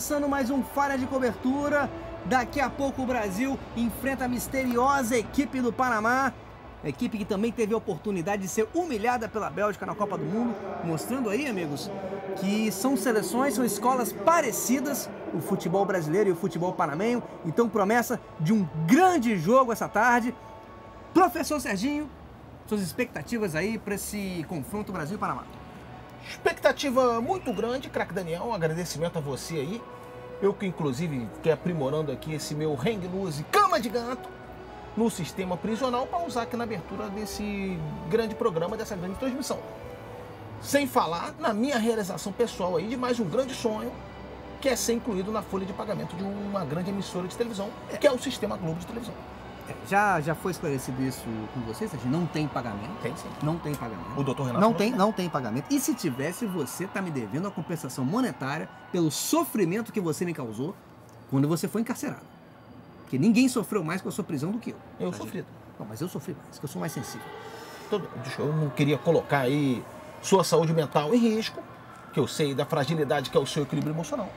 começando mais um Falha de Cobertura. Daqui a pouco o Brasil enfrenta a misteriosa equipe do Panamá. Equipe que também teve a oportunidade de ser humilhada pela Bélgica na Copa do Mundo. Mostrando aí, amigos, que são seleções, são escolas parecidas, o futebol brasileiro e o futebol panamenho. Então promessa de um grande jogo essa tarde. Professor Serginho, suas expectativas aí para esse confronto Brasil e Panamá? Expectativa muito grande, craque Daniel, um agradecimento a você aí. Eu que inclusive estou aprimorando aqui esse meu hang loose cama de gato no sistema prisional para usar aqui na abertura desse grande programa, dessa grande transmissão. Sem falar na minha realização pessoal aí de mais um grande sonho, que é ser incluído na folha de pagamento de uma grande emissora de televisão, que é o Sistema Globo de televisão. Já foi esclarecido isso com vocês? Não tem pagamento? Tem sim. Não tem pagamento. O doutor Renato não tem pagamento. E se tivesse, você está me devendo a compensação monetária pelo sofrimento que você me causou quando você foi encarcerado. Porque ninguém sofreu mais com a sua prisão do que eu. Eu sofri. Não, mas eu sofri mais, porque eu sou mais sensível. Eu não queria colocar aí sua saúde mental em risco, que eu sei da fragilidade que é o seu equilíbrio emocional.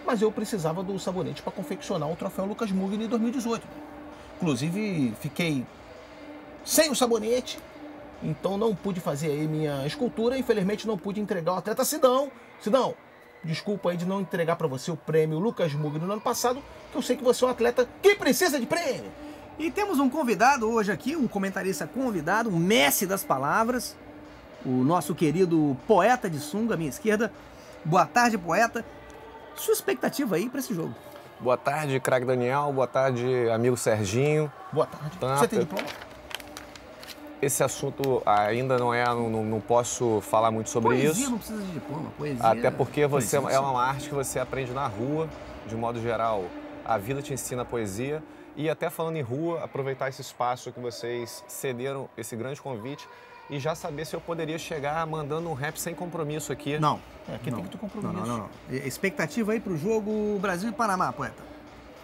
Mas eu precisava do sabonete para confeccionar o troféu Lucas Mugni em 2018. Inclusive, fiquei sem o sabonete, então não pude fazer aí minha escultura. Infelizmente, não pude entregar o atleta Sidão. Sidão, desculpa aí de não entregar para você o prêmio Lucas Mugni no ano passado, que eu sei que você é um atleta que precisa de prêmio. E temos um convidado hoje aqui, um comentarista convidado, um mestre das palavras, o nosso querido poeta de sunga à minha esquerda. Boa tarde, poeta. Sua expectativa aí para esse jogo? Boa tarde, craque Daniel. Boa tarde, amigo Serginho. Boa tarde. Você tem diploma? Esse assunto ainda não posso falar muito sobre isso. Poesia não precisa de diploma, poesia... Até porque é uma arte que você aprende na rua, de modo geral. A vida te ensina a poesia. E até falando em rua, aproveitar esse espaço que vocês cederam, esse grande convite, e já saber se eu poderia chegar mandando um rap sem compromisso aqui. Não. Aqui tem que ter compromisso. Não. Expectativa aí pro jogo Brasil e Panamá, poeta?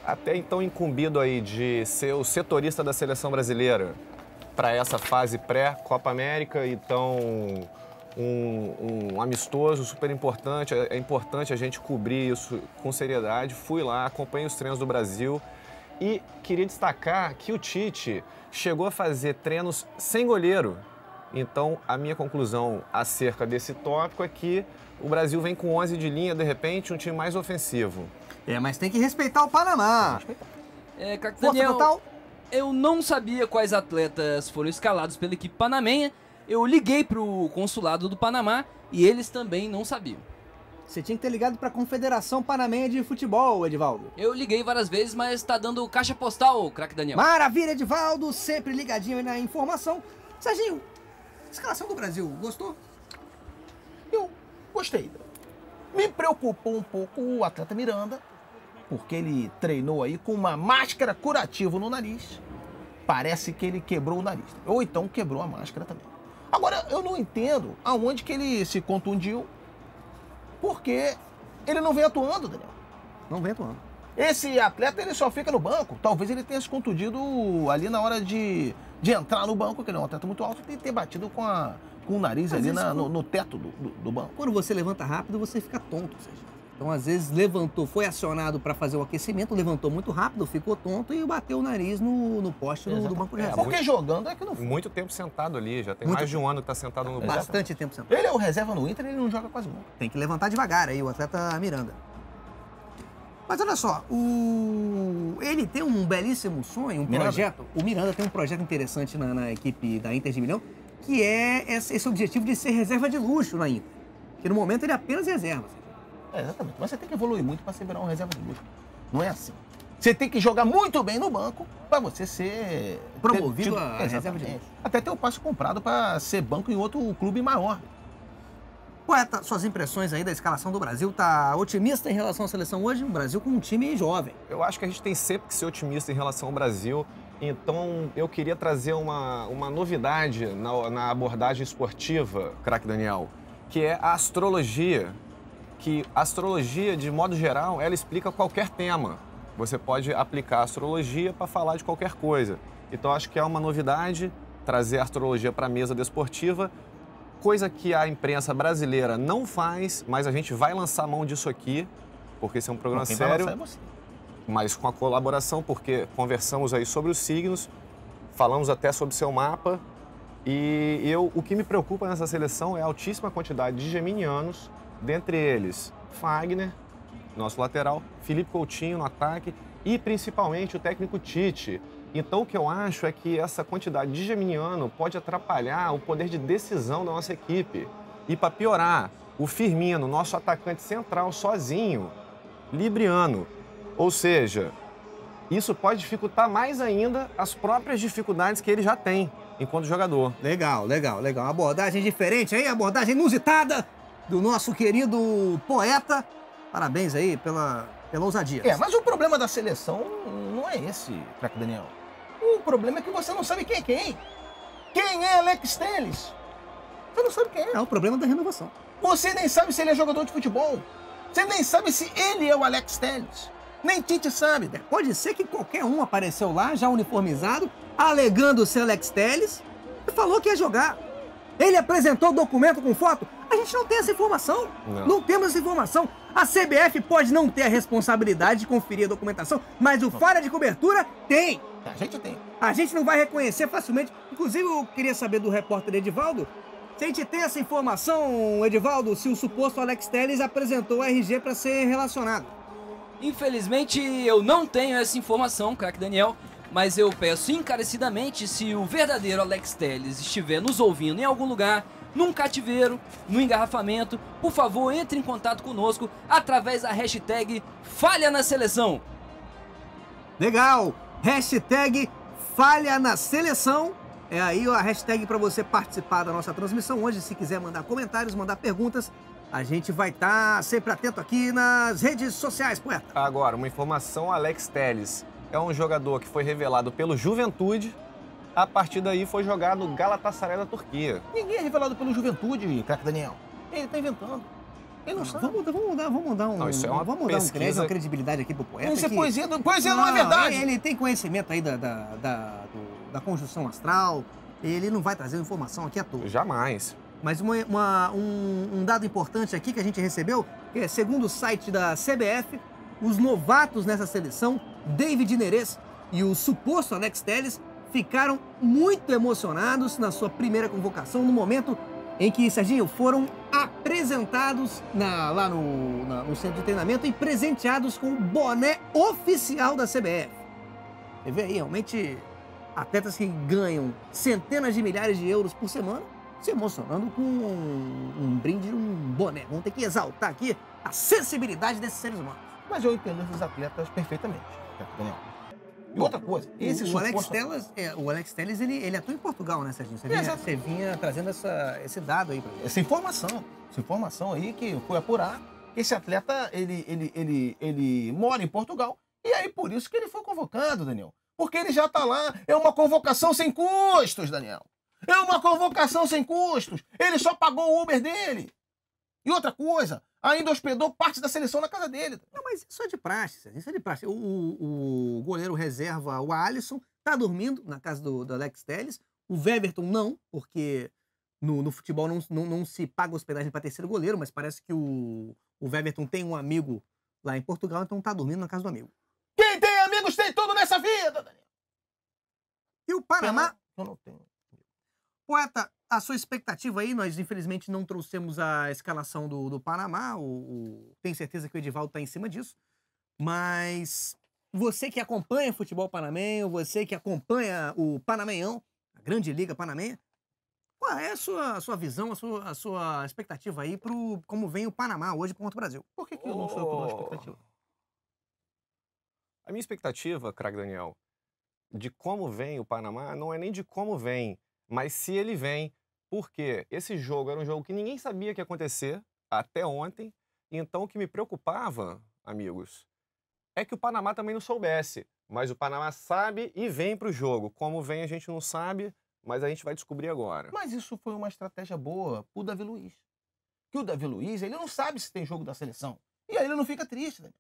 Até então incumbido aí de ser o setorista da seleção brasileira para essa fase pré-Copa América, então um amistoso super importante. É importante a gente cobrir isso com seriedade. Fui lá, acompanhei os treinos do Brasil e queria destacar que o Tite chegou a fazer treinos sem goleiro. Então, a minha conclusão acerca desse tópico é que o Brasil vem com 11 de linha, de repente, um time mais ofensivo. Mas tem que respeitar o Panamá. Craque Daniel, eu não sabia quais atletas foram escalados pela equipe panamenha. Eu liguei pro consulado do Panamá e eles também não sabiam. Você tinha que ter ligado para a Confederação Panamenha de Futebol, Edivaldo. Eu liguei várias vezes, mas tá dando caixa postal, craque Daniel. Maravilha, Edivaldo, sempre ligadinho aí na informação. Serginho, escalação do Brasil, gostou? Eu gostei. Me preocupou um pouco o atleta Miranda, porque ele treinou aí com uma máscara curativa no nariz. Parece que ele quebrou o nariz. Ou então quebrou a máscara também. Agora, eu não entendo aonde que ele se contundiu, porque ele não vem atuando, Daniel. Não vem atuando. Esse atleta, ele só fica no banco. Talvez ele tenha se contundido ali na hora de entrar no banco, que ele é um atleta muito alto, e ter batido com o nariz ali no teto do banco. Quando você levanta rápido, você fica tonto, Serginho. Então, às vezes, levantou, foi acionado para fazer o aquecimento, levantou muito rápido, ficou tonto e bateu o nariz no poste do banco de reserva. Porque jogando é que não foi. Muito tempo sentado ali, já tem mais de um ano que está sentado no banco. Bastante tempo sentado. Ele é o reserva no Inter, ele não joga quase nunca. Tem que levantar devagar aí, o atleta Miranda. Mas olha só, ele tem um belíssimo sonho, projeto. O Miranda tem um projeto interessante na equipe da Inter de Milão, que é esse objetivo de ser reserva de luxo na Inter. Que no momento ele é apenas reserva. Exatamente. Mas você tem que evoluir muito para ser virar um reserva de luxo. Não é assim. Você tem que jogar muito bem no banco para você ser promovido a reserva de luxo. Até ter o passe comprado para ser banco em outro clube maior. Poeta, suas impressões aí da escalação do Brasil, tá otimista em relação à seleção hoje? O Brasil com um time jovem. Eu acho que a gente tem sempre que ser otimista em relação ao Brasil. Então, eu queria trazer uma novidade na abordagem esportiva, craque Daniel, que é a astrologia. Que a astrologia, de modo geral, ela explica qualquer tema. Você pode aplicar a astrologia para falar de qualquer coisa. Então, acho que é uma novidade trazer a astrologia para a mesa desportiva, coisa que a imprensa brasileira não faz, mas a gente vai lançar mão disso aqui. porque esse é um programa Quem vai sério, lançar é você. mas com a colaboração, porque conversamos aí sobre os signos, falamos até sobre seu mapa, e o que me preocupa nessa seleção é a altíssima quantidade de geminianos, dentre eles Fagner, nosso lateral, Felipe Coutinho no ataque e principalmente o técnico Tite. Então o que eu acho é que essa quantidade de geminiano pode atrapalhar o poder de decisão da nossa equipe. E para piorar, o Firmino, nosso atacante central, sozinho, libriano. Ou seja, isso pode dificultar mais ainda as próprias dificuldades que ele já tem enquanto jogador. Legal, legal, legal. Uma abordagem diferente aí, abordagem inusitada do nosso querido poeta. Parabéns aí pela ousadia. Mas o problema da seleção não é esse, craque Daniel. O problema é que você não sabe quem é quem. Quem é Alex Telles? Você não sabe quem é. É o problema da renovação. Você nem sabe se ele é jogador de futebol. Você nem sabe se ele é o Alex Telles. Nem Tite sabe. Pode ser que qualquer um apareceu lá, já uniformizado, alegando ser Alex Telles, e falou que ia jogar. Ele apresentou o documento com foto. A gente não tem essa informação. Não temos essa informação. A CBF pode não ter a responsabilidade de conferir a documentação, mas o falha de cobertura tem. A gente tem. A gente não vai reconhecer facilmente. Inclusive, eu queria saber do repórter Edivaldo, se a gente tem essa informação, Edivaldo, se o suposto Alex Telles apresentou o RG para ser relacionado. Infelizmente, eu não tenho essa informação, craque Daniel, mas eu peço encarecidamente, se o verdadeiro Alex Telles estiver nos ouvindo em algum lugar, num cativeiro, no engarrafamento, por favor, entre em contato conosco através da hashtag Falha na Seleção. Legal! Hashtag Falha na Seleção. É aí a hashtag para você participar da nossa transmissão hoje. Se quiser mandar comentários, mandar perguntas, a gente vai estar sempre atento aqui nas redes sociais, poeta. Agora, uma informação, Alex Telles é um jogador que foi revelado pelo Juventude. A partir daí foi jogado no Galatasaray da Turquia. Ninguém é revelado pelo Juventude, craque Daniel. Ele tá inventando. Ele não sabe. Vamos dar um. Não, isso é uma vamos dar pesquisa... uma credibilidade aqui pro poeta. Isso é que... poesia, poesia não é verdade. Ele tem conhecimento aí da conjunção astral. Ele não vai trazer informação aqui à toa. Jamais. Mas um dado importante aqui que a gente recebeu, que é, segundo o site da CBF, os novatos nessa seleção, David Neres e o suposto Alex Telles, ficaram muito emocionados na sua primeira convocação, no momento em que, Serginho, foram apresentados lá no centro de treinamento e presenteados com o boné oficial da CBF. Você vê aí, realmente, atletas que ganham centenas de milhares de euros por semana se emocionando com um brinde, um boné. Vamos ter que exaltar aqui a sensibilidade desses seres humanos. Mas eu entendo esses atletas perfeitamente, Daniel. E outra coisa, o Alex Telles, ele atua em Portugal, né, Serginho? Você vinha trazendo esse dado aí pra gente. Essa informação aí que foi apurar. Esse atleta, ele mora em Portugal. E aí, por isso que ele foi convocado, Daniel. Porque ele já tá lá. É uma convocação sem custos, Daniel. É uma convocação sem custos. Ele só pagou o Uber dele. E outra coisa, ainda hospedou parte da seleção na casa dele. Não, mas isso é de praxe, isso é de praxe. O goleiro reserva, o Alisson, tá dormindo na casa do Alex Telles. O Weverton não, porque no futebol não se paga hospedagem para terceiro goleiro, mas parece que o Weverton tem um amigo lá em Portugal, então tá dormindo na casa do amigo. Quem tem amigos tem tudo nessa vida, Daniel. E o Panamá... Eu não tenho. Poeta, a sua expectativa aí, nós infelizmente não trouxemos a escalação do Panamá, tenho certeza que o Edivaldo está em cima disso, mas você que acompanha o futebol panamenho, você que acompanha o Panamenhão, a grande liga panamenha, qual é a sua visão, a sua expectativa aí para como vem o Panamá hoje contra o Brasil? Por que eu não sou eu que dou a expectativa? A minha expectativa, craque Daniel, de como vem o Panamá, não é nem de como vem, mas se ele vem, porque esse jogo era um jogo que ninguém sabia que ia acontecer até ontem. Então o que me preocupava, amigos, é que o Panamá também não soubesse. Mas o Panamá sabe e vem para o jogo. Como vem a gente não sabe, mas a gente vai descobrir agora. Mas isso foi uma estratégia boa pro Davi Luiz. Que o Davi Luiz, ele não sabe se tem jogo da seleção. E aí ele não fica triste, né?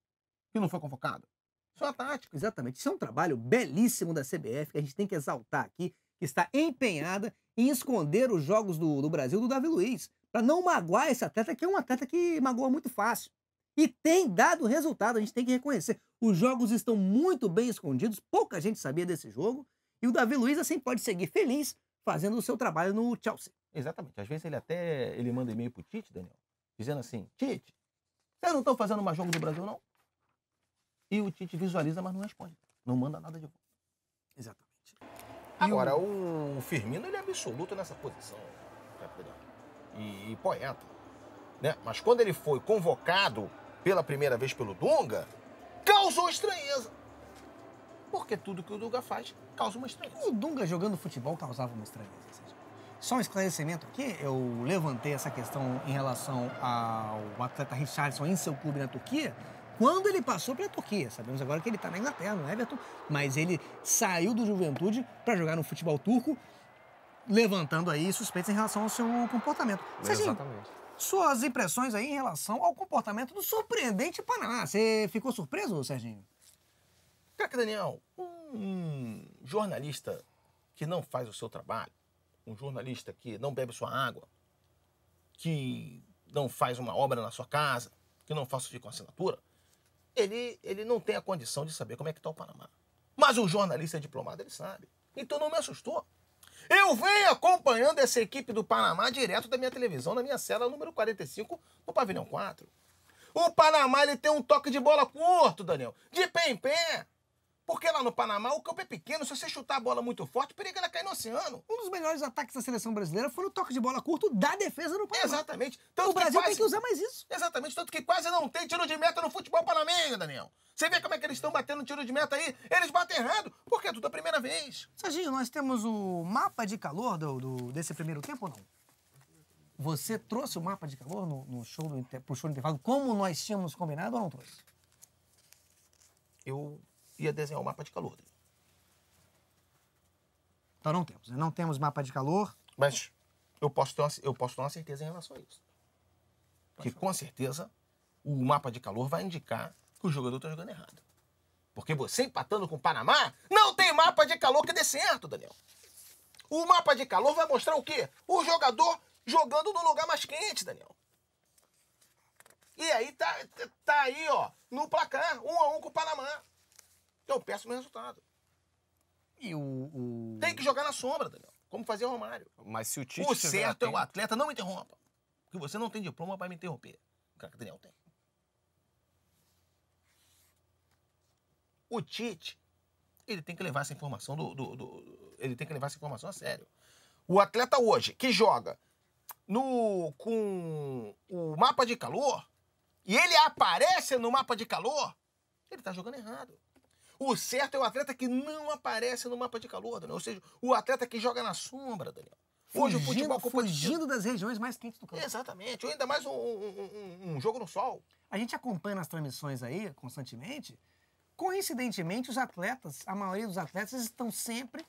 Que não foi convocado. Isso é uma tática. Exatamente. Isso é um trabalho belíssimo da CBF, que a gente tem que exaltar aqui, que está empenhada em esconder os jogos do Brasil do Davi Luiz, para não magoar esse atleta, que é um atleta que magoa muito fácil. E tem dado resultado, a gente tem que reconhecer. Os jogos estão muito bem escondidos, pouca gente sabia desse jogo, e o Davi Luiz assim pode seguir feliz fazendo o seu trabalho no Chelsea. Exatamente. Às vezes ele manda e-mail pro Tite, Daniel, dizendo assim, Tite, vocês não estão fazendo mais jogo do Brasil, não? E o Tite visualiza, mas não responde. Não manda nada de volta. Exatamente. Agora, o Firmino, ele é absoluto nessa posição. E poeta. Né? Mas quando ele foi convocado pela primeira vez pelo Dunga, causou estranheza. Porque tudo que o Dunga faz causa uma estranheza. O Dunga jogando futebol causava uma estranheza. Só um esclarecimento aqui, eu levantei essa questão em relação ao atleta Richarlison em seu clube na Turquia, quando ele passou pela Turquia. Sabemos agora que ele está na Inglaterra, no Everton, mas ele saiu do Juventude para jogar no futebol turco, levantando aí suspeitas em relação ao seu comportamento. Exatamente. Suas impressões aí em relação ao comportamento do surpreendente Panamá. Você ficou surpreso, Serginho? Craque Daniel, um jornalista que não faz o seu trabalho, um jornalista que não bebe sua água, que não faz uma obra na sua casa, que não falsifica uma assinatura, ele não tem a condição de saber como é que está o Panamá. Mas o jornalista diplomado, ele sabe. Então não me assustou. Eu venho acompanhando essa equipe do Panamá direto da minha televisão, na minha cela número 45, no pavilhão 4. O Panamá, ele tem um toque de bola curto, Daniel, de pé em pé. Porque lá no Panamá o campo é pequeno, se você chutar a bola muito forte, periga ela cair no oceano. Um dos melhores ataques da seleção brasileira foi o toque de bola curto da defesa no Panamá. Exatamente. O Brasil tem que usar mais isso. Exatamente, tanto que quase não tem tiro de meta no futebol panamenho, Daniel. Você vê como é que eles estão batendo tiro de meta aí? Eles batem errado, porque é tudo a primeira vez. Serginho, nós temos o mapa de calor desse primeiro tempo ou não? Você trouxe o mapa de calor pro show do intervalo, como nós tínhamos combinado ou não trouxe? Eu ia desenhar o mapa de calor. Então não temos, né? Não temos mapa de calor. Mas eu posso ter uma certeza em relação a isso. Que com certeza o mapa de calor vai indicar que o jogador está jogando errado. Porque você empatando com o Panamá, não tem mapa de calor que dê certo, Daniel. O mapa de calor vai mostrar o quê? O jogador jogando no lugar mais quente, Daniel. E aí tá aí, ó, no placar, 1-1 com o Panamá. É um péssimo resultado. E Tem que jogar na sombra, Daniel, como fazia o Romário. Mas se o Tite O certo é o atleta não interrompa. Porque você não tem diploma para me interromper. O cara que Daniel tem. O Tite, ele tem que levar essa informação ele tem que levar essa informação a sério. O atleta hoje que joga com o mapa de calor e ele aparece no mapa de calor, ele tá jogando errado. O certo é o atleta que não aparece no mapa de calor, Daniel. Ou seja, o atleta que joga na sombra, Daniel. Hoje o futebol fugindo das regiões mais quentes do campo. Exatamente. Ou ainda mais um jogo no sol. A gente acompanha nas transmissões aí, constantemente. Coincidentemente, os atletas, a maioria dos atletas estão sempre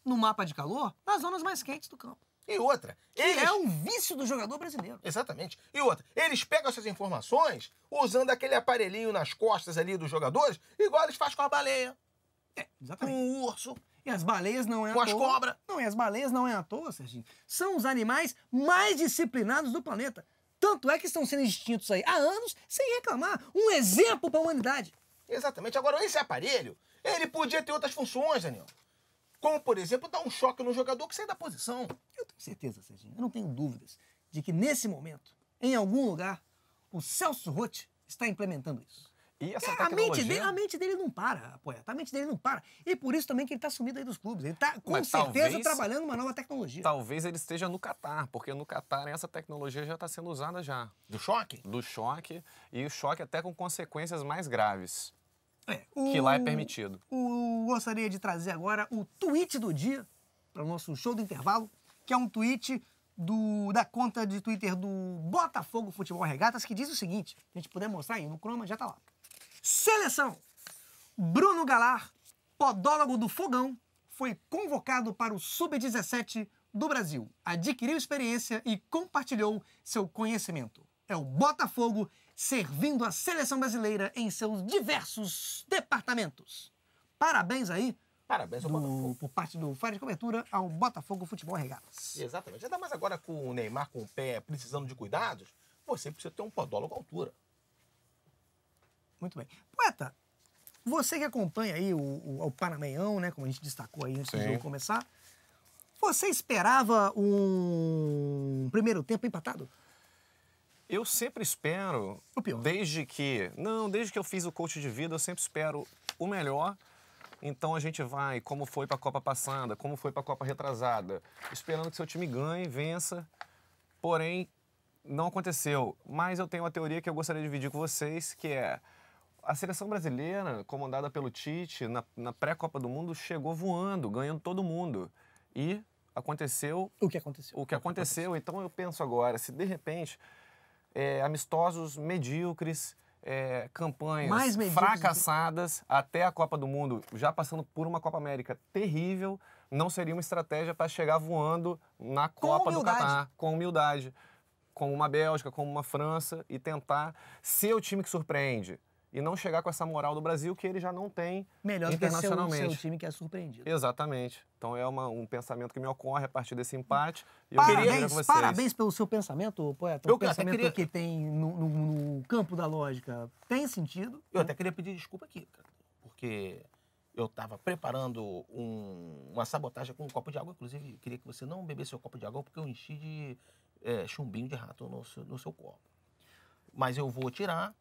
no mapa de calor, nas zonas mais quentes do campo. E outra, é um vício do jogador brasileiro. Exatamente. E outra, eles pegam essas informações usando aquele aparelhinho nas costas ali dos jogadores, igual eles fazem com a baleia. Exatamente. Com o urso. E as baleias não é com à toa. as cobras. Não, e as baleias não é à toa, Serginho. São os animais mais disciplinados do planeta. Tanto é que estão sendo extintos aí há anos sem reclamar. Um exemplo para a humanidade. Exatamente. Agora, esse aparelho, ele podia ter outras funções, Daniel. Como, por exemplo, dar um choque no jogador que sai da posição. Eu tenho certeza, Serginho, eu não tenho dúvidas de que nesse momento, em algum lugar, o Celso Roth está implementando isso. E essa tecnologia... A mente dele não para, poeta. A mente dele não para. E por isso também que ele está sumido aí dos clubes. Ele está, com certeza, trabalhando uma nova tecnologia. Talvez ele esteja no Catar, porque no Catar essa tecnologia já está sendo usada já. Do choque? Do choque, e o choque até com consequências mais graves. Que lá é permitido. Gostaria de trazer agora o tweet do dia para o nosso show do intervalo, que é um tweet da conta de Twitter do Botafogo Futebol Regatas, que diz o seguinte, se a gente puder mostrar aí no Chroma, já tá lá. Seleção. Bruno Galar, podólogo do Fogão, foi convocado para o Sub-17 do Brasil. Adquiriu experiência e compartilhou seu conhecimento. É o Botafogo servindo a seleção brasileira em seus diversos departamentos. Parabéns aí. Parabéns ao Botafogo. Por parte do Fábio de Cobertura ao Botafogo Futebol Regatas. Exatamente. Ainda mais agora com o Neymar com o pé precisando de cuidados, você precisa ter um podólogo à altura. Muito bem. Poeta, você que acompanha aí o Panamaião, né, como a gente destacou aí antes do jogo começar, você esperava um primeiro tempo empatado? Eu sempre espero, O pior. desde que eu fiz o coach de vida, eu sempre espero o melhor. Então a gente vai, como foi para a Copa passada, como foi para a Copa retrasada, esperando que seu time ganhe, vença. Porém, não aconteceu. Mas eu tenho uma teoria que eu gostaria de dividir com vocês, que é a seleção brasileira, comandada pelo Tite, na pré-Copa do Mundo, chegou voando, ganhando todo mundo. E aconteceu O que aconteceu? o que aconteceu. Então eu penso agora, se de repente amistosos medíocres, campanhas Mais medíocres fracassadas até a Copa do Mundo, já passando por uma Copa América terrível, não seria uma estratégia para chegar voando na Copa do humildade. Catar, com humildade, como uma Bélgica, como uma França, e tentar ser o time que surpreende. E não chegar com essa moral do Brasil que ele já não tem Melhor do que ser o internacionalmente. seu time que é surpreendido. Exatamente. Então é um pensamento que me ocorre a partir desse empate. E eu queria ver com vocês. Parabéns pelo seu pensamento, poeta. Eu O pensamento até queria- que tem no campo da lógica tem sentido. Eu até queria pedir desculpa aqui, cara, porque eu estava preparando uma sabotagem com um copo de água. Inclusive, eu queria que você não bebesse seu copo de água, porque eu enchi de chumbinho de rato no seu copo. Mas eu vou tirar,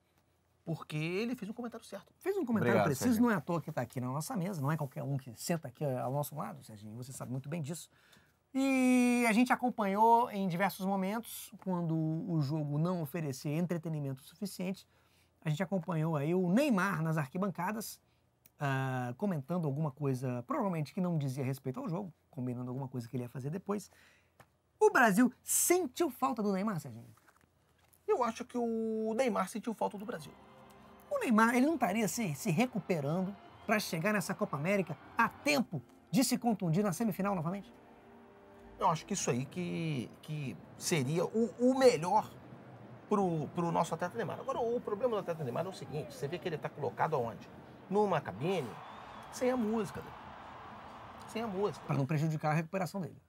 porque ele fez um comentário certo. Fez um comentário Obrigado, preciso, Serginho. não é à toa que está aqui na nossa mesa, não é qualquer um que senta aqui ao nosso lado, Serginho, você sabe muito bem disso. E a gente acompanhou em diversos momentos, quando o jogo não oferecia entretenimento suficiente, a gente acompanhou aí o Neymar nas arquibancadas, comentando alguma coisa, provavelmente que não dizia respeito ao jogo, combinando alguma coisa que ele ia fazer depois. O Brasil sentiu falta do Neymar, Serginho? Eu acho que o Neymar sentiu falta do Brasil. O Neymar, ele não estaria se recuperando para chegar nessa Copa América a tempo de se contundir na semifinal novamente? Eu acho que isso aí que seria o melhor pro nosso atleta Neymar. Agora, o problema do atleta Neymar é o seguinte, você vê que ele está colocado aonde? Numa cabine, sem a música dele. Sem a música. Para não prejudicar a recuperação dele.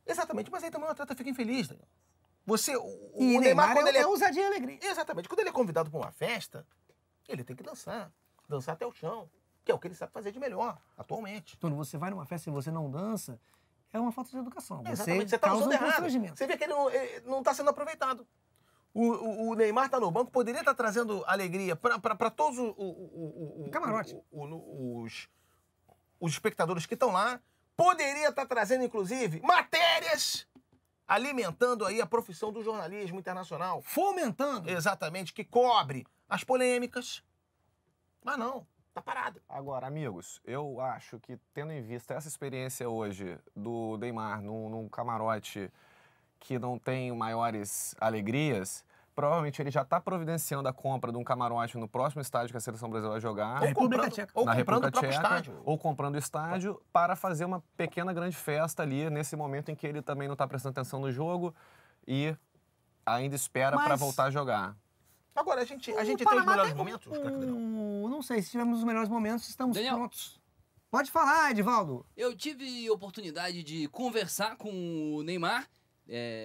Exatamente, mas aí também o atleta fica infeliz, Daniel. O E Neymar, quando ele é ousadia e alegria. Exatamente. Quando ele é convidado para uma festa, ele tem que dançar. Dançar até o chão. Que é o que ele sabe fazer de melhor, atualmente. Quando você vai numa festa e você não dança, é uma falta de educação. Exatamente. Você está causa usando um errado. constrangimento. Você vê que ele não está sendo aproveitado. O Neymar está no banco, poderia estar trazendo alegria para todos Camarote. os espectadores que estão lá. Poderia estar trazendo, inclusive, matérias alimentando aí a profissão do jornalismo internacional. Fomentando. Exatamente, que cobre as polêmicas. Mas não, tá parado. Agora, amigos, eu acho que tendo em vista essa experiência hoje do Neymar num camarote que não tem maiores alegrias, provavelmente ele já está providenciando a compra de um camarote no próximo estádio que a Seleção Brasileira vai jogar. É, República Tcheca. Ou na comprando República o próprio Tcheca, estádio. ou comprando o estádio para fazer uma pequena grande festa ali nesse momento em que ele também não está prestando atenção no jogo e ainda espera para Mas- voltar a jogar. Agora, a gente O tem os Panamá melhores tem momentos, craque Daniel? Não sei, se tivermos os melhores momentos, estamos Daniel. prontos. Pode falar, Edivaldo. Eu tive oportunidade de conversar com o Neymar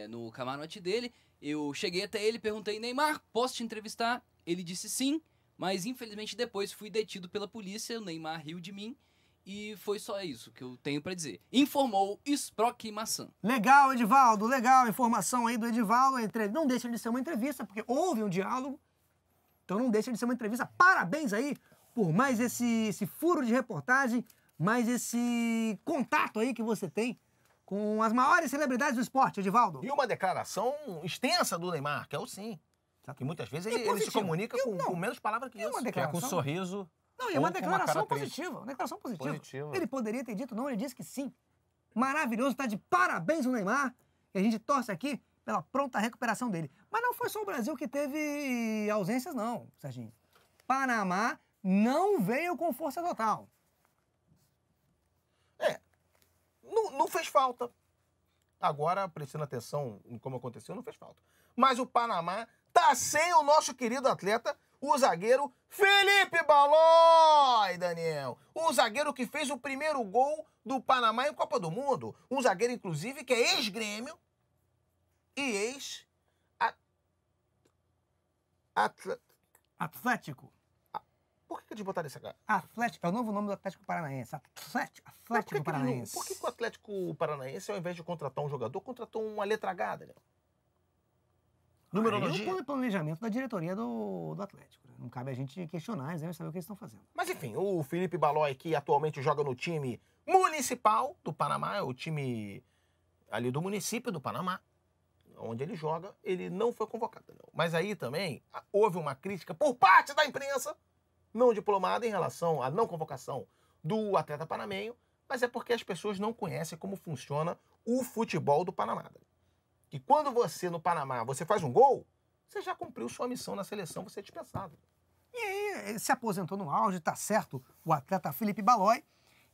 no camarote dele. Eu cheguei até ele e perguntei, Neymar, posso te entrevistar? Ele disse sim, mas infelizmente depois fui detido pela polícia, o Neymar riu de mim e foi só isso que eu tenho pra dizer. Informou Sprock Maçã. Legal, Edivaldo, legal. Informação aí do Edivaldo. Não deixa de ser uma entrevista, porque houve um diálogo. Então não deixa de ser uma entrevista. Parabéns aí por mais esse furo de reportagem, mais esse contato aí que você tem com as maiores celebridades do esporte, Edivaldo. E uma declaração extensa do Neymar, que é o sim. Que muitas vezes ele se positivo. comunica com menos palavras que E uma isso. Que é com um declaração? sorriso. Não, e ou uma com declaração cara triste. positiva. Uma declaração positiva. Positiva. Ele poderia ter dito não, ele disse que sim. Maravilhoso, tá de parabéns o Neymar. E a gente torce aqui pela pronta recuperação dele. Mas não foi só o Brasil que teve ausências, não, Serginho. Panamá não veio com força total. Não fez falta. Agora, prestando atenção em como aconteceu, não fez falta. Mas o Panamá tá sem o nosso querido atleta, o zagueiro Felipe Balói, Daniel. O zagueiro que fez o primeiro gol do Panamá em Copa do Mundo. Um zagueiro, inclusive, que é ex-Grêmio e Atlético. Por que eles botaram esse H? Atlético, é o novo nome do Atlético Paranaense. Atlético Paranaense. Por que o Atlético Paranaense, ao invés de contratar um jogador, contratou uma letra H, Daniel? Numerologia. Aí o planejamento da diretoria do Atlético. Né? Não cabe a gente questionar, eles devem saber o que eles estão fazendo. Mas enfim, o Felipe Balói, que atualmente joga no time municipal do Panamá, é o time ali do município do Panamá, onde ele joga, ele não foi convocado. Não. Mas aí também houve uma crítica por parte da imprensa não diplomada em relação à não convocação do atleta panamenho, mas é porque as pessoas não conhecem como funciona o futebol do Panamá. Que quando você, no Panamá, você faz um gol, você já cumpriu sua missão na seleção, você é dispensado. E aí, ele se aposentou no auge, tá certo, o atleta Felipe Balói.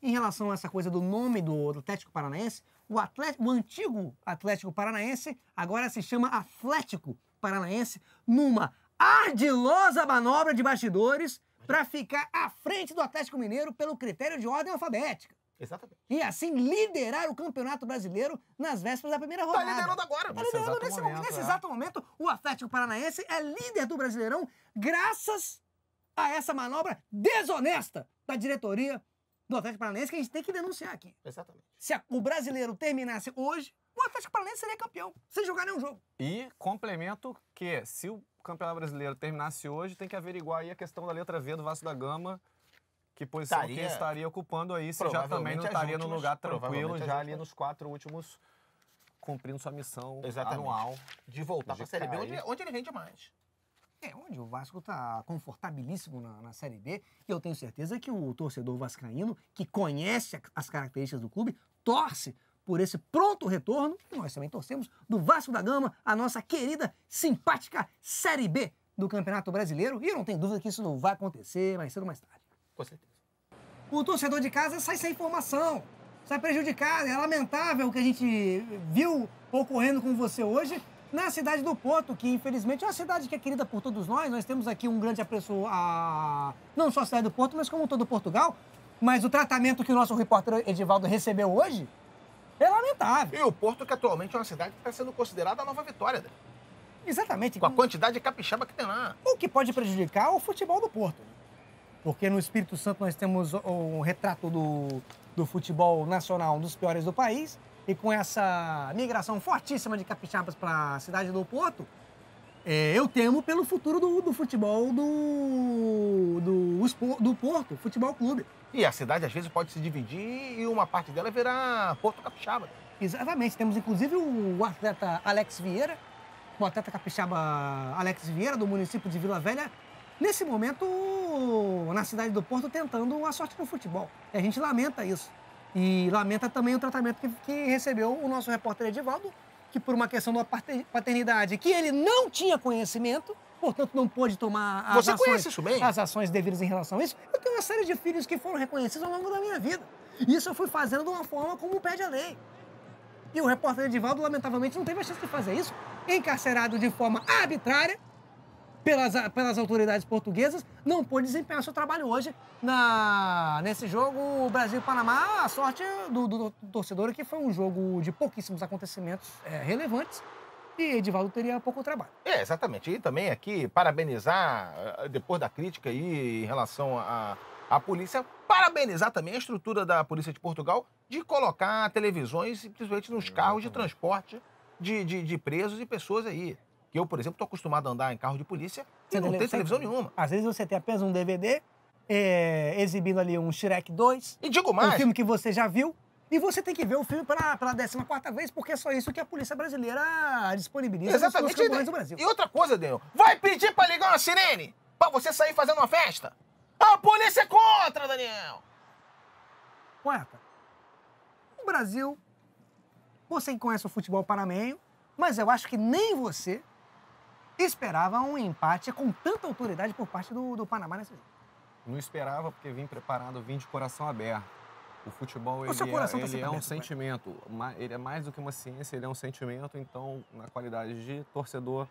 Em relação a essa coisa do nome do Atlético Paranaense, o antigo Atlético Paranaense agora se chama Atlético Paranaense, numa ardilosa manobra de bastidores para ficar à frente do Atlético Mineiro pelo critério de ordem alfabética. Exatamente. E assim liderar o Campeonato Brasileiro nas vésperas da primeira rodada. Tá liderando agora. Tá liderando nesse exato momento. O Atlético Paranaense é líder do Brasileirão graças a essa manobra desonesta da diretoria do Atlético Paranaense que a gente tem que denunciar aqui. Exatamente. Se o Brasileiro terminasse hoje, o Atlético Paranaense seria campeão, sem jogar nenhum jogo. E complemento que, se o Campeonato Brasileiro terminasse hoje, tem que averiguar aí a questão da letra V do Vasco da Gama, que posição que estaria ocupando aí, se já também não estaria num lugar tranquilo, já ali nos 4 últimos, cumprindo sua missão anual. De voltar para a Série B, onde ele rende mais. Onde o Vasco está confortabilíssimo na Série B, e eu tenho certeza que o torcedor vascaíno, que conhece as características do clube, torce por esse pronto retorno, e nós também torcemos, do Vasco da Gama, a nossa querida, simpática Série B do Campeonato Brasileiro, e eu não tenho dúvida que isso vai acontecer mais cedo ou mais tarde. Com certeza. O torcedor de casa sai sem informação, sai prejudicado, é lamentável o que a gente viu ocorrendo com você hoje, na cidade do Porto, que infelizmente é uma cidade que é querida por todos nós temos aqui um grande apreço a não só a cidade do Porto, mas como todo Portugal, mas o tratamento que o nosso repórter Edivaldo recebeu hoje é lamentável. E o Porto, que atualmente é uma cidade que está sendo considerada a nova Vitória, né? Exatamente. Com a quantidade de capixaba que tem lá. O que pode prejudicar o futebol do Porto, né? Porque no Espírito Santo nós temos o retrato do futebol nacional, um dos piores do país, e com essa migração fortíssima de capixabas para a cidade do Porto, eu temo pelo futuro do futebol do Porto, Futebol Clube. E a cidade, às vezes, pode se dividir e uma parte dela virar Porto Capixaba. Exatamente. Temos, inclusive, o atleta Alex Vieira, o atleta capixaba Alex Vieira, do município de Vila Velha, nesse momento, na cidade do Porto, tentando a sorte no futebol. E a gente lamenta isso. E lamenta também o tratamento que recebeu o nosso repórter Edivaldo, que por uma questão da paternidade, que ele não tinha conhecimento, portanto não pôde tomar as ações devidas em relação a isso. Eu tenho uma série de filhos que foram reconhecidos ao longo da minha vida. E isso eu fui fazendo de uma forma como pede a lei. E o repórter Edivaldo, lamentavelmente, não teve a chance de fazer isso, encarcerado de forma arbitrária pelas autoridades portuguesas, não pôde desempenhar seu trabalho hoje nesse jogo Brasil-Panamá. A sorte do torcedor é que foi um jogo de pouquíssimos acontecimentos relevantes e Edivaldo teria pouco trabalho. Exatamente. E também aqui, parabenizar, depois da crítica aí em relação à polícia, parabenizar também a estrutura da Polícia de Portugal de colocar televisões simplesmente nos carros de transporte de presos e pessoas aí. Que eu, por exemplo, estou acostumado a andar em carro de polícia e não tem televisão nenhuma. Às vezes você tem apenas um DVD exibindo ali um Shrek 2. E digo mais. Um filme que você já viu. E você tem que ver o filme pela 14ª vez, porque é só isso que a polícia brasileira disponibiliza. Exatamente. Nos campeonatos do Brasil. E outra coisa, Daniel, vai pedir para ligar uma sirene para você sair fazendo uma festa? A polícia é contra, Daniel! Poeta, o Brasil, você que conhece o futebol panamenho, mas eu acho que nem você esperava um empate com tanta autoridade por parte do Panamá nesse jogo. Não esperava, porque vim preparado, vim de coração aberto. O futebol, ele é um sentimento. Ele é mais do que uma ciência, ele é um sentimento. Então, na qualidade de torcedor,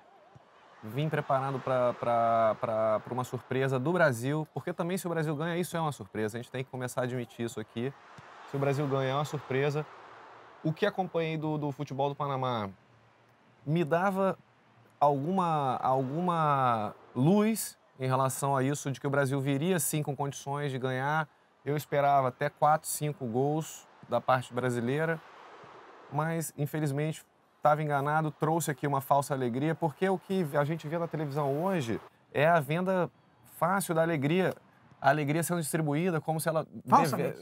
vim preparado para uma surpresa do Brasil. Porque também, se o Brasil ganha, isso é uma surpresa. A gente tem que começar a admitir isso aqui. Se o Brasil ganha, é uma surpresa. O que acompanhei do futebol do Panamá me dava alguma luz em relação a isso, de que o Brasil viria sim com condições de ganhar. Eu esperava até 4, 5 gols da parte brasileira, mas infelizmente estava enganado, trouxe aqui uma falsa alegria, porque o que a gente vê na televisão hoje é a venda fácil da alegria, a alegria sendo distribuída como se ela...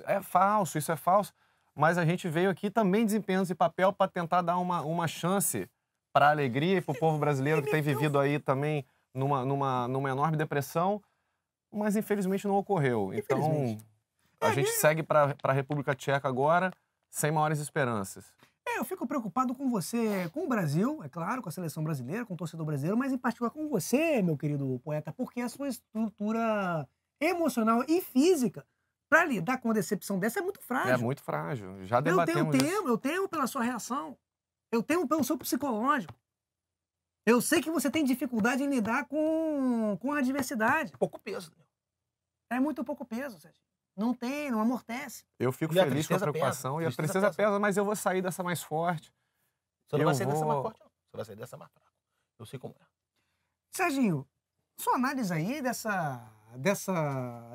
É falso, isso é falso. Mas a gente veio aqui também desempenhando esse papel para tentar dar uma chance para a alegria e para o povo brasileiro que tem vivido aí também numa enorme depressão, mas infelizmente não ocorreu. Então, a gente segue para a República Tcheca agora, sem maiores esperanças. Eu fico preocupado com você, com o Brasil, é claro, com a seleção brasileira, com o torcedor brasileiro, mas em particular com você, meu querido poeta, porque a sua estrutura emocional e física para lidar com uma decepção dessa é muito frágil. É muito frágil, já debatemos isso. Eu temo pela sua reação, eu temo pelo seu psicológico. Eu sei que você tem dificuldade em lidar com a adversidade. Pouco peso. É muito pouco peso, Sérgio. Não amortece. Eu fico feliz com a preocupação e a tristeza pesa, mas eu vou sair dessa mais forte. Você não vai sair dessa mais forte, não. Você vai sair dessa mais fraca. Eu sei como é. Serginho, sua análise aí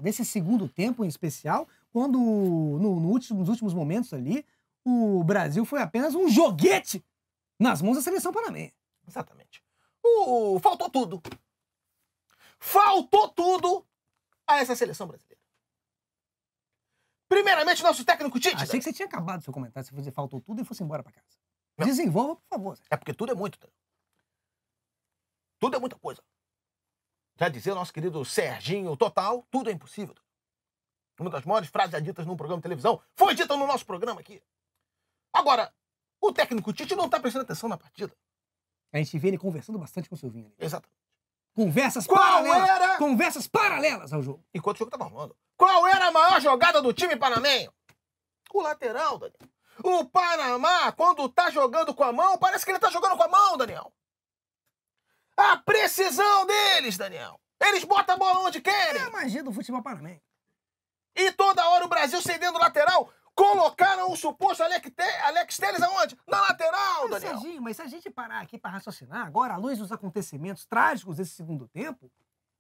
desse segundo tempo em especial, quando nos últimos momentos ali, o Brasil foi apenas um joguete nas mãos da seleção panamenha. Exatamente. Faltou tudo. Faltou tudo a essa seleção brasileira. Primeiramente, nosso técnico Tite. Achei que você tinha acabado o seu comentário, se você faltou tudo e fosse embora pra casa. Não. Desenvolva, por favor. É porque tudo é muito. Tudo é muita coisa. Já dizia o nosso querido Serginho Total, tudo é impossível. Uma das maiores frases já ditas num programa de televisão foi dita no nosso programa aqui. Agora, o técnico Tite não tá prestando atenção na partida. A gente vê ele conversando bastante com o Silvinho ali. Exatamente. Conversas paralelas ao jogo. Enquanto o jogo tava rolando. Qual era a maior jogada do time panamenho? O lateral, Daniel. O Panamá, quando tá jogando com a mão, parece que ele tá jogando com a mão, Daniel. A precisão deles, Daniel. Eles botam a bola onde querem. É a magia do futebol panamenho. E toda hora o Brasil cedendo lateral. Colocaram o suposto Alex Telles aonde? Na lateral, Daniel. Serginho, mas se a gente parar aqui para raciocinar, agora, à luz dos acontecimentos trágicos desse segundo tempo,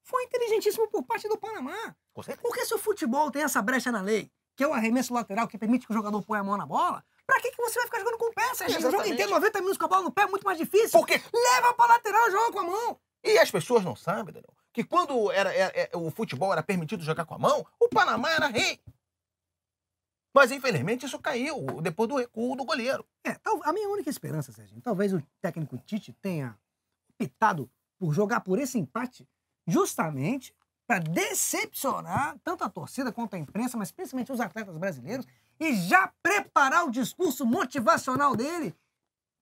foi inteligentíssimo por parte do Panamá. Porque se o futebol tem essa brecha na lei, que é o arremesso lateral que permite que o jogador ponha a mão na bola, pra que você vai ficar jogando com o pé, Serginho? O jogo inteiro, 90 minutos com a bola no pé, é muito mais difícil. Porque leva pra lateral e joga com a mão. E as pessoas não sabem, Daniel, que quando o futebol era permitido jogar com a mão, o Panamá era rei. Mas, infelizmente, isso caiu depois do recuo do goleiro. A minha única esperança, Serginho, talvez o técnico Tite tenha optado por jogar por esse empate justamente para decepcionar tanto a torcida quanto a imprensa, mas principalmente os atletas brasileiros, e já preparar o discurso motivacional dele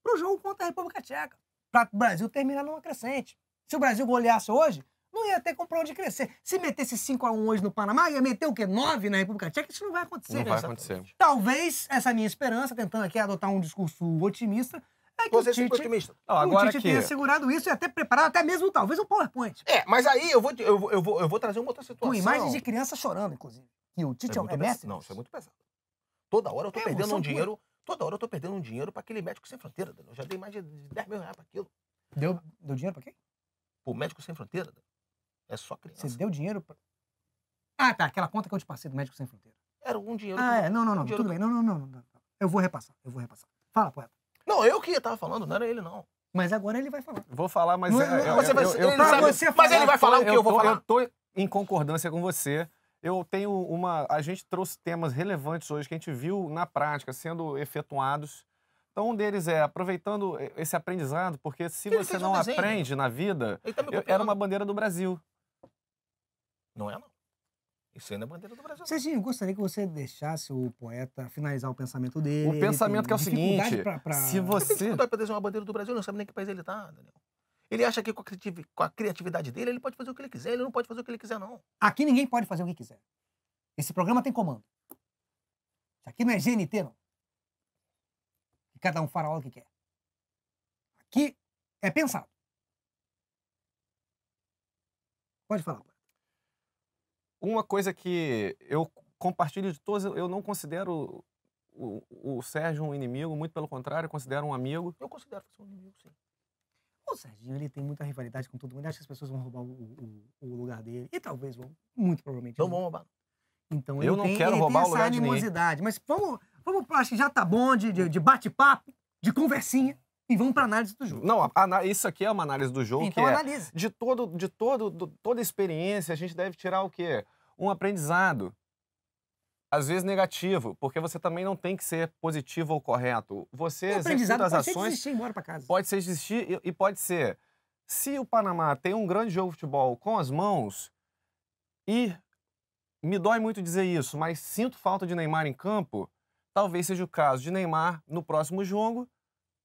para o jogo contra a República Tcheca, para o Brasil terminar numa crescente. Se o Brasil goleasse hoje, não ia ter como pra onde crescer. Se metesse 5-1 hoje no Panamá, ia meter o quê? 9 na República Tcheca? Isso não vai acontecer. Não vai acontecer. Talvez essa minha esperança, tentando aqui adotar um discurso otimista, é que o Tite tenha segurado isso e até preparado até mesmo, talvez, um PowerPoint. Mas aí eu vou trazer uma outra situação. Com imagens de criança chorando, inclusive. E o Tite é mestre. Não, isso é muito pesado. Toda hora eu tô perdendo um dinheiro. Toda hora eu tô perdendo um dinheiro pra aquele Médico Sem Fronteira. Eu já dei mais de 10 mil reais pra aquilo. Deu dinheiro pra quem? Pro Médico Sem Fronteira. É só criança. Você deu dinheiro pra... Ah, tá. Aquela conta que eu te passei do Médico Sem Fronteira. Era um dinheiro... Não. Tudo bem. Não. Eu vou repassar. Fala, poeta. Não, eu que tava falando, não era ele, não. Mas agora ele vai falar. Vou falar, mas... Mas ele vai falar o que eu vou falar. Eu tô em concordância com você. Eu tenho a gente trouxe temas relevantes hoje que a gente viu na prática sendo efetuados. Então, um deles é aproveitando esse aprendizado, porque se você não aprende na vida, era uma bandeira do Brasil. Não é, não. Isso ainda é bandeira do Brasil. Serginho, eu gostaria que você deixasse o poeta finalizar o pensamento dele. O pensamento que é o seguinte, se você... Ele tem dificuldade pra desenhar uma bandeira do Brasil, não sabe nem que país ele tá, Daniel. Ele acha que com a criatividade dele, ele pode fazer o que ele quiser, ele não pode fazer o que ele quiser, não. Aqui ninguém pode fazer o que quiser. Esse programa tem comando. Isso aqui não é GNT, não. E cada um fará o que quer. Aqui é pensado. Pode falar. Uma coisa que eu compartilho de todos, eu não considero o Sérgio um inimigo, muito pelo contrário, eu considero um amigo. Eu considero você um inimigo, sim. O Serginho, ele tem muita rivalidade com todo mundo. Acho que as pessoas vão roubar o lugar dele. E talvez vão, muito provavelmente. Não vão roubar. Então, Eu ele não tem, quero ele roubar tem o lugar essa de ninguém. animosidade. Mas acho que já tá bom de bate-papo, de conversinha. E vamos pra análise do jogo. Não, isso aqui é uma análise do jogo Então que é analise. toda experiência, a gente deve tirar o quê? Um aprendizado. Às vezes negativo, porque você também não tem que ser positivo ou correto. Você O aprendizado executa as pode ser ações, desistir e ir embora pra casa. pode ser desistir e pode ser. Se o Panamá tem um grande jogo de futebol com as mãos, e me dói muito dizer isso, mas sinto falta de Neymar em campo, talvez seja o caso de Neymar no próximo jogo,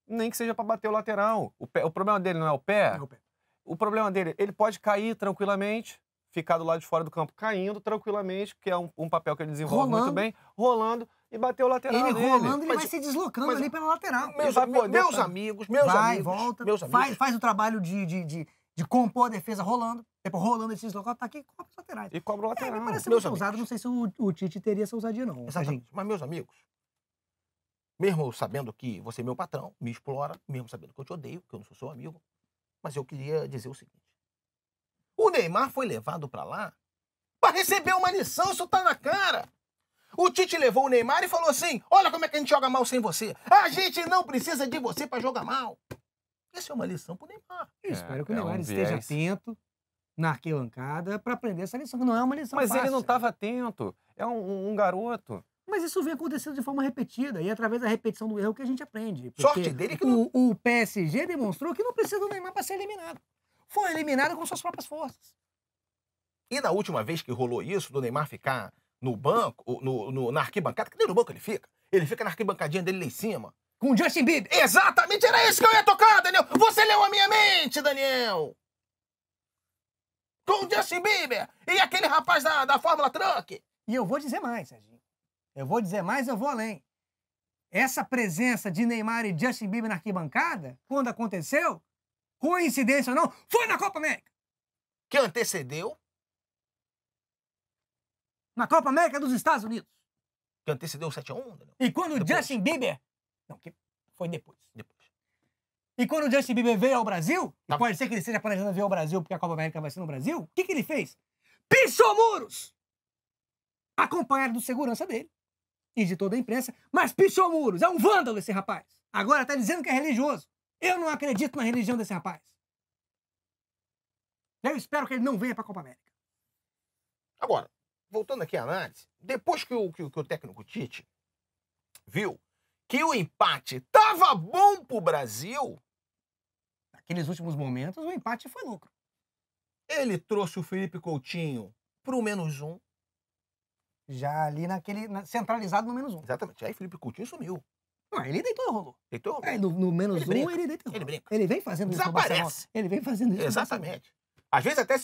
nem que seja para bater o lateral. O problema dele não é o pé? Não é o pé. O problema dele, ele pode cair tranquilamente, ficar do lado de fora do campo caindo tranquilamente, que é um papel que ele desenvolve Rolando. muito bem, rolando e bater o lateral Ele dele. rolando, ele Mas- vai se deslocando mas- ali pela lateral. Meus vai poder amigos, Vai, volta, meus amigos. faz o trabalho de compor a defesa rolando. Depois rolando, ele se desloca, tá aqui e copa os laterais. E cobra o Me lateral. parece meus muito ousado. amigos. Não sei se o Tite teria essa ousadia, não. Exatamente. Mas, meus amigos, mesmo sabendo que você é meu patrão, me explora, mesmo sabendo que eu te odeio, que eu não sou seu amigo, mas eu queria dizer o seguinte. O Neymar foi levado pra lá para receber uma lição, isso tá na cara. O Tite levou o Neymar e falou assim, olha como é que a gente joga mal sem você. A gente não precisa de você para jogar mal. Isso é uma lição pro Neymar. Eu espero que o é Neymar um esteja viés. atento na arquibancada para aprender essa lição, que não é uma lição Mas fácil. ele não estava atento. É um garoto. Mas isso vem acontecendo de forma repetida, e é através da repetição do erro que a gente aprende. Sorte Porque dele que não... o PSG demonstrou que não precisa do Neymar para ser eliminado. Foi eliminado com suas próprias forças. E na última vez que rolou isso, do Neymar ficar no banco, na arquibancada, que nem no banco ele fica. Ele fica na arquibancadinha dele lá em cima. Com o Justin Bieber. Exatamente, era isso que eu ia tocar, Daniel. Você leu a minha mente, Daniel. Com o Justin Bieber e aquele rapaz da Fórmula Truck. E eu vou dizer mais, Serginho. Eu vou dizer mais, eu vou além. Essa presença de Neymar e Justin Bieber na arquibancada, quando aconteceu, coincidência ou não, foi na Copa América. Que antecedeu, Na Copa América dos Estados Unidos. o 7-1, Daniel. E quando o Depois. Justin Bieber... Não, que foi depois. Depois. E quando o Justin Bieber veio ao Brasil, Tá. e pode ser que ele esteja planejando vir ao Brasil porque a Copa América vai ser no Brasil, o que ele fez? Pichou muros! Acompanhado do segurança dele e de toda a imprensa, mas pichou muros. É um vândalo esse rapaz. Agora tá dizendo que é religioso. Eu não acredito na religião desse rapaz. Eu espero que ele não venha pra Copa América. Agora, voltando aqui à análise, depois que o técnico Tite viu que o empate tava bom pro Brasil, Naqueles últimos momentos, o empate foi lucro. ele trouxe o Felipe Coutinho pro -1. Já ali centralizado no -1. Exatamente. Aí Felipe Coutinho sumiu. Não, ele deitou e rolou. Deitou? É, no -1, Ele brinca. ele deita e Ele rola. brinca. Ele vem fazendo isso no Desaparece. Barcelona. Ele vem fazendo isso no Barcelona. Exatamente. Às vezes até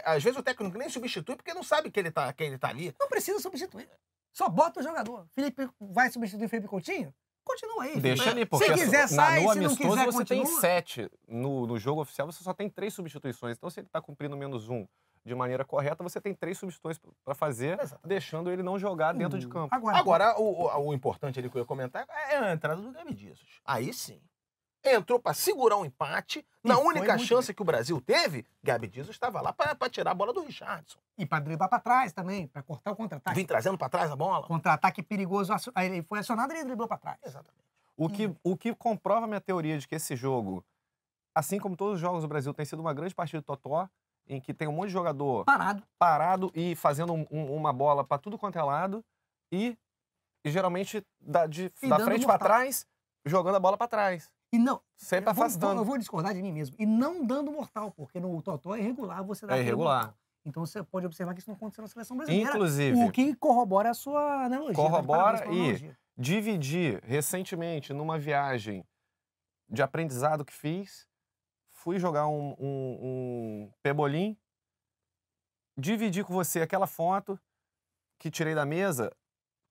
às vezes o técnico nem substitui porque não sabe que ele tá ali. Não precisa substituir. Só bota o jogador. Felipe vai substituir o Felipe Coutinho? Continua aí. Deixa ali, porque Se quiser, sai. no Se não amistoso quiser, você tem continua. 7. No jogo oficial você só tem 3 substituições. Então se ele está cumprindo -1 de maneira correta, você tem 3 substituições para fazer, Exatamente. deixando ele não jogar dentro de campo. Agora, o importante ali que eu ia comentar é a entrada do Gabi Jesus. Aí sim. Entrou para segurar um empate. Na foi única muito chance que o Brasil teve, Gabi Jesus estava lá para tirar a bola do Richardson. E pra driblar pra trás também, pra cortar o contra-ataque. Vim trazendo para trás a bola. Contra-ataque perigoso. Aí ele foi acionado e ele driblou pra trás. Exatamente. O que comprova a minha teoria de que esse jogo, assim como todos os jogos do Brasil, tem sido uma grande partida de totó, em que tem um monte de jogador parado e fazendo uma bola para tudo quanto é lado e geralmente da frente para trás, jogando a bola para trás. E não. Sempre afastando. Eu vou discordar de mim mesmo. E não dando mortal, porque no totó é irregular você dar É irregular. mortal. Então você pode observar que isso não aconteceu na seleção brasileira. Inclusive, O que corrobora a sua analogia. corrobora Tá de parabéns pela analogia. dividi recentemente numa viagem de aprendizado que fiz, fui jogar um pebolim, dividi com você aquela foto que tirei da mesa,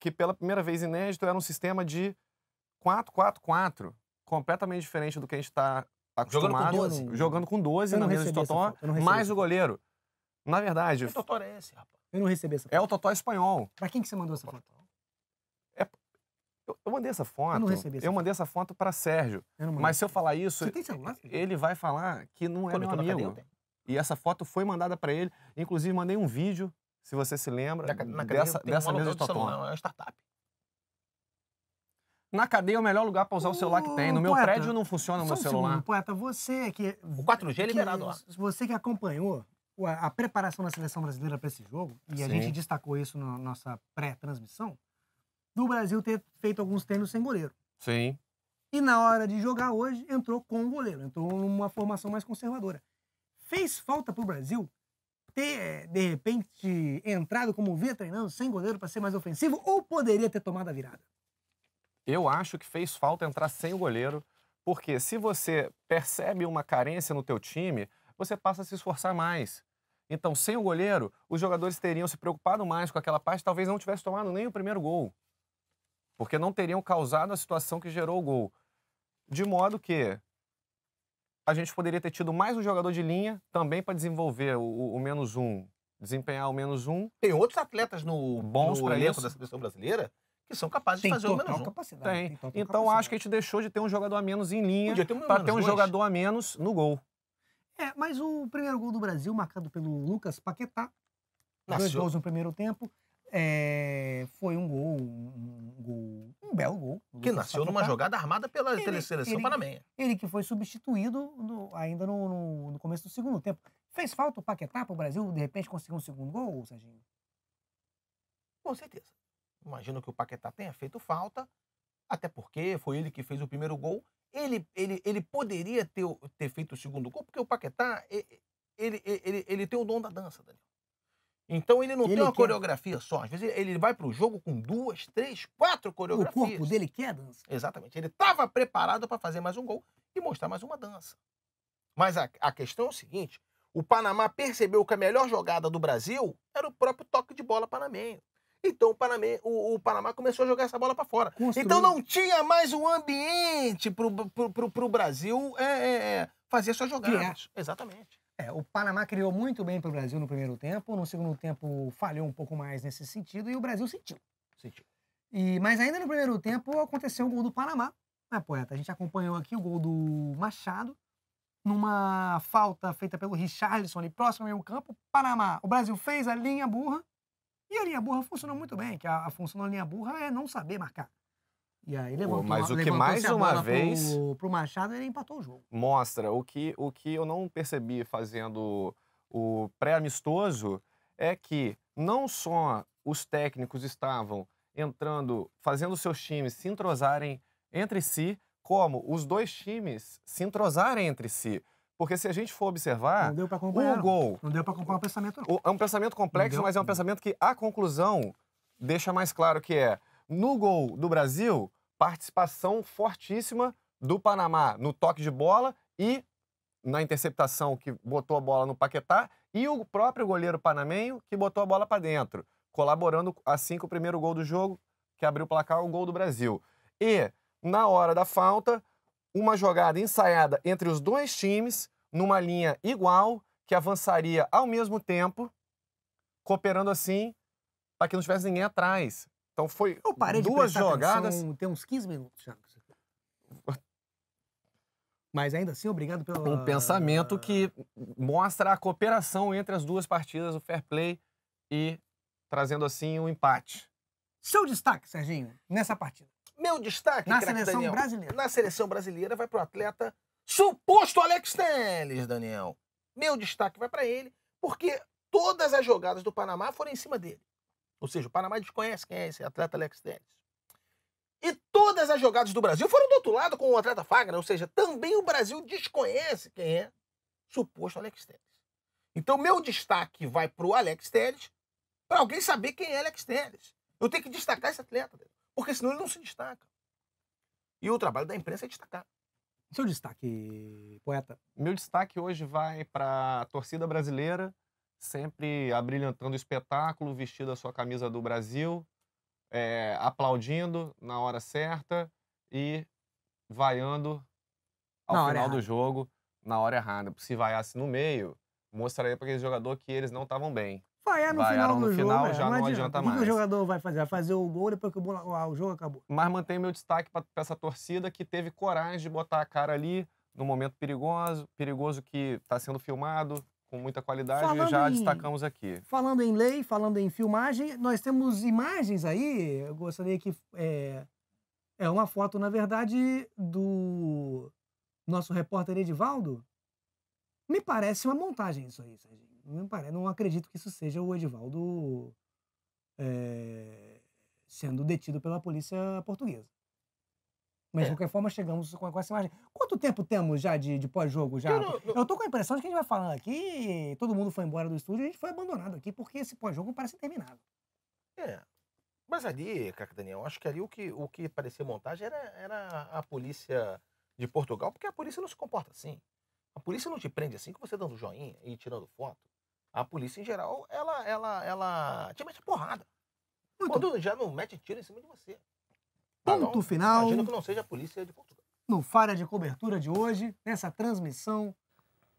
que pela primeira vez inédito era um sistema de 4-4-4, completamente diferente do que a gente está acostumado. Jogando com 12 Eu na não mesa de recebi essa totó, foto, eu não recebi mais essa o goleiro. Na verdade, Que totó é esse, rapaz? Eu não recebi essa foto. é o totó espanhol. Pra quem que você mandou essa foto? Eu mandei essa foto. Eu não recebi essa Eu mandei essa foto para Sérgio. Eu não mandei. Mas se eu falar isso, Você tem celular? ele vai falar que não é Quando meu eu tô na cadeia, eu amigo. tenho. E essa foto foi mandada para ele. Inclusive, mandei um vídeo, se você se lembra, Na cadeia dessa tem mesa aluguel de de celular, totó. é uma startup. Na cadeia é o melhor lugar para usar o celular que tem. No meu Poeta, prédio não funciona o só meu um celular. segundo, Poeta, você que... O 4G é liberado lá. Você que acompanhou a preparação da seleção brasileira para esse jogo, e a Sim. gente destacou isso na nossa pré-transmissão, do Brasil ter feito alguns treinos sem goleiro. Sim. E na hora de jogar hoje, entrou com o goleiro, entrou numa formação mais conservadora. Fez falta para o Brasil ter, de repente, entrado como vinha treinando, sem goleiro, para ser mais ofensivo, ou poderia ter tomado a virada? Eu acho que fez falta entrar sem o goleiro, porque se você percebe uma carência no teu time, você passa a se esforçar mais. Então, sem o goleiro, os jogadores teriam se preocupado mais com aquela parte, talvez não tivesse tomado nem o primeiro gol, porque não teriam causado a situação que gerou o gol. De modo que a gente poderia ter tido mais um jogador de linha também para desenvolver o menos um, desempenhar o menos um. Tem outros atletas no Bons pra elenco isso. da seleção brasileira que são capazes de Tem fazer o total menos um. capacidade. Tem. total Então capacidade. acho que a gente deixou de ter um jogador a menos em linha Podia ter um para ter menos um dois. jogador a menos no gol. Mas o primeiro gol do Brasil, marcado pelo Lucas Paquetá, dois Nasceu. gols no primeiro tempo, foi um belo gol. do Que Lucas nasceu numa Paquetá. jogada armada pela Ele- seleção ele- panamenha. Ele que foi substituído ainda no começo do segundo tempo. Fez falta o Paquetá para o Brasil, de repente, conseguir um segundo gol, Serginho? Com certeza. Imagino que o Paquetá tenha feito falta, até porque foi ele que fez o primeiro gol. Ele poderia ter feito o segundo gol, porque o Paquetá, ele tem o dom da dança, Daniel. Então ele não Ele tem uma quer. coreografia só. Às vezes ele vai pro jogo com 2, 3, 4 O coreografias. corpo dele quer dança. Exatamente. Ele estava preparado para fazer mais um gol e mostrar mais uma dança. Mas a questão é o seguinte: o Panamá percebeu que a melhor jogada do Brasil era o próprio toque de bola panamenho. Então o Panamá começou a jogar essa bola para fora. Construiu. Então não tinha mais um ambiente pro Brasil fazer suas jogadas. Exatamente. O Panamá criou muito bem para o Brasil no primeiro tempo, no segundo tempo falhou um pouco mais nesse sentido e o Brasil sentiu. Sentiu. Mas ainda no primeiro tempo aconteceu o gol do Panamá, né, Poeta? A gente acompanhou aqui o gol do Machado, numa falta feita pelo Richarlison ali próximo ao meio campo. Panamá, o Brasil fez a linha burra e a linha burra funcionou muito bem, que a função da linha burra é não saber marcar. E aí Mas o que mais uma vez pro Machado, ele empatou o jogo. mostra o que eu não percebi fazendo o pré-amistoso é que não só os técnicos estavam entrando, fazendo seus times se entrosarem entre si, como os dois times se entrosarem entre si. Porque se a gente for observar, Não deu para acompanhar. o gol Não deu para acompanhar o pensamento, não. é um pensamento complexo, Não deu. mas é um pensamento que a conclusão deixa mais claro que é, no gol do Brasil, participação fortíssima do Panamá no toque de bola e na interceptação que botou a bola no Paquetá e o próprio goleiro panamenho que botou a bola para dentro, colaborando assim com o primeiro gol do jogo, que abriu o placar, o gol do Brasil. E, na hora da falta, uma jogada ensaiada entre os dois times, numa linha igual, que avançaria ao mesmo tempo, cooperando assim, para que não tivesse ninguém atrás. Então foi Eu parei de duas prestar jogadas. atenção, tem uns 15 minutos já. Mas ainda assim, obrigado pelo... Um pensamento que mostra a cooperação entre as duas partidas, o fair play e trazendo assim um empate. Seu destaque, Serginho, nessa partida. Meu destaque, Na craque seleção Daniel, brasileira. na seleção brasileira vai pro atleta suposto Alex Telles, Daniel. Meu destaque vai para ele, porque todas as jogadas do Panamá foram em cima dele. Ou seja, o Panamá desconhece quem é esse atleta Alex Telles. E todas as jogadas do Brasil foram do outro lado com o atleta Fagner, ou seja, também o Brasil desconhece quem é suposto Alex Telles. Então, meu destaque vai pro Alex Telles, para alguém saber quem é Alex Telles. Eu tenho que destacar esse atleta, porque senão ele não se destaca. E o trabalho da imprensa é destacar. Seu destaque, Poeta. Meu destaque hoje vai para a torcida brasileira, sempre abrilhantando o espetáculo, vestindo a sua camisa do Brasil, aplaudindo na hora certa e vaiando ao Na hora final do errada. jogo na hora errada. Se vaiasse no meio, mostraria para aquele jogador que eles não estavam bem. Vaiar no final Vaiaram do no jogo, final, já não adianta O que mais. o jogador vai fazer? Vai fazer o gol depois que o jogo acabou. Mas mantenho meu destaque para essa torcida que teve coragem de botar a cara ali no momento perigoso que está sendo filmado com muita qualidade e já destacamos aqui. Falando em lei, falando em filmagem, nós temos imagens aí, eu gostaria que... É uma foto, na verdade, do nosso repórter Edivaldo. Me parece uma montagem isso aí, Serginho. Não acredito que isso seja o Edivaldo sendo detido pela polícia portuguesa. Mas, de qualquer forma, chegamos com essa imagem. Quanto tempo temos já de pós-jogo? Eu tô com a impressão de que a gente vai falando aqui, todo mundo foi embora do estúdio e a gente foi abandonado aqui, porque esse pós-jogo parece terminado. Mas ali, Craque Daniel, acho que ali o que parecia montagem era a polícia de Portugal, porque a polícia não se comporta assim. A polícia não te prende assim, que você dando joinha e tirando foto. A polícia, em geral, ela te mete porrada. Quando já não mete tiro em cima de você. Ponto final. Imagino que não seja a polícia de Portugal. No Falha de Cobertura de hoje, nessa transmissão,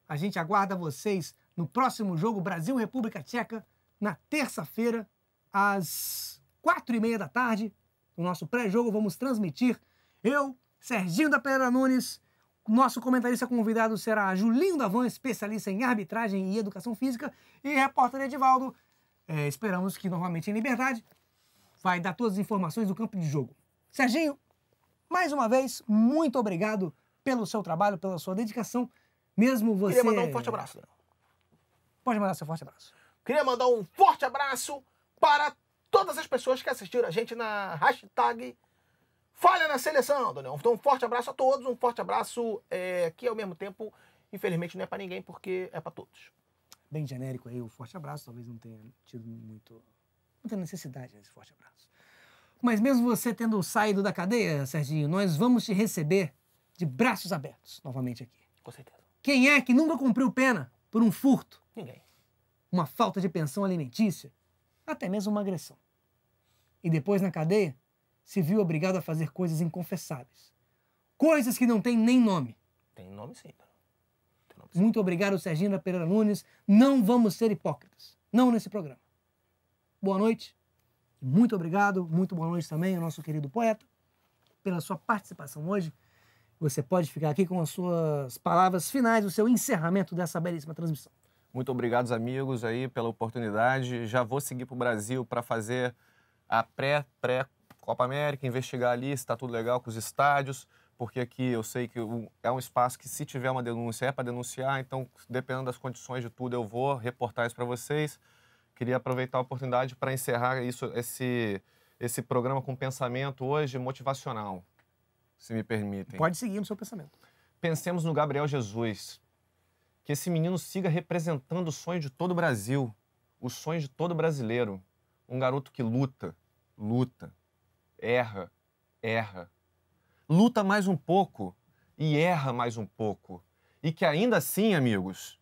a gente aguarda vocês no próximo jogo Brasil-República Tcheca, na terça-feira, às 4h30 da tarde. No nosso pré-jogo vamos transmitir eu, Serginho da Pereira Nunes. Nosso comentarista convidado será Julinho Davan, especialista em arbitragem e educação física, e repórter Edivaldo. Esperamos que, novamente em liberdade, vai dar todas as informações do campo de jogo. Serginho, mais uma vez, muito obrigado pelo seu trabalho, pela sua dedicação. Mesmo você... Queria mandar um forte abraço, Daniel. Pode mandar seu forte abraço. Queria mandar um forte abraço para todas as pessoas que assistiram a gente na hashtag Falha na Seleção, Daniel. Então, um forte abraço a todos, um forte abraço que, ao mesmo tempo, infelizmente, não é para ninguém, porque é para todos. Bem genérico aí, o forte abraço. Talvez não tenha tido muita necessidade desse forte abraço. Mas mesmo você tendo saído da cadeia, Serginho, nós vamos te receber de braços abertos novamente aqui. Com certeza. Quem é que nunca cumpriu pena por um furto? Ninguém. Uma falta de pensão alimentícia? Até mesmo uma agressão. E depois, na cadeia, se viu obrigado a fazer coisas inconfessáveis. Coisas que não têm nem nome. Tem nome sim. Tem nome, sim. Muito obrigado, Serginho da Pereira Nunes. Não vamos ser hipócritas. Não nesse programa. Boa noite. Muito obrigado. Muito boa noite também ao nosso querido poeta pela sua participação hoje. Você pode ficar aqui com as suas palavras finais, o seu encerramento dessa belíssima transmissão. Muito obrigado, amigos, aí pela oportunidade. Já vou seguir para o Brasil para fazer a pré-Copa América, investigar ali se está tudo legal com os estádios, porque aqui eu sei que é um espaço que, se tiver uma denúncia, é para denunciar, então, dependendo das condições de tudo, eu vou reportar isso para vocês. Queria aproveitar a oportunidade para encerrar esse programa com pensamento hoje motivacional, se me permitem. Pode seguir no seu pensamento. Pensemos no Gabriel Jesus. Que esse menino siga representando os sonhos de todo o Brasil, os sonhos de todo brasileiro. Um garoto que luta, erra, luta mais um pouco e erra mais um pouco. E que ainda assim, amigos,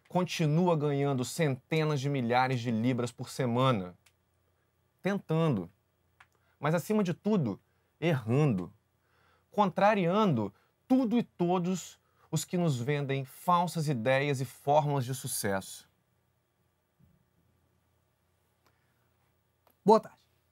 continua ganhando centenas de milhares de libras por semana. Tentando. Mas, acima de tudo, errando. Contrariando tudo e todos os que nos vendem falsas ideias e fórmulas de sucesso. Boa tarde.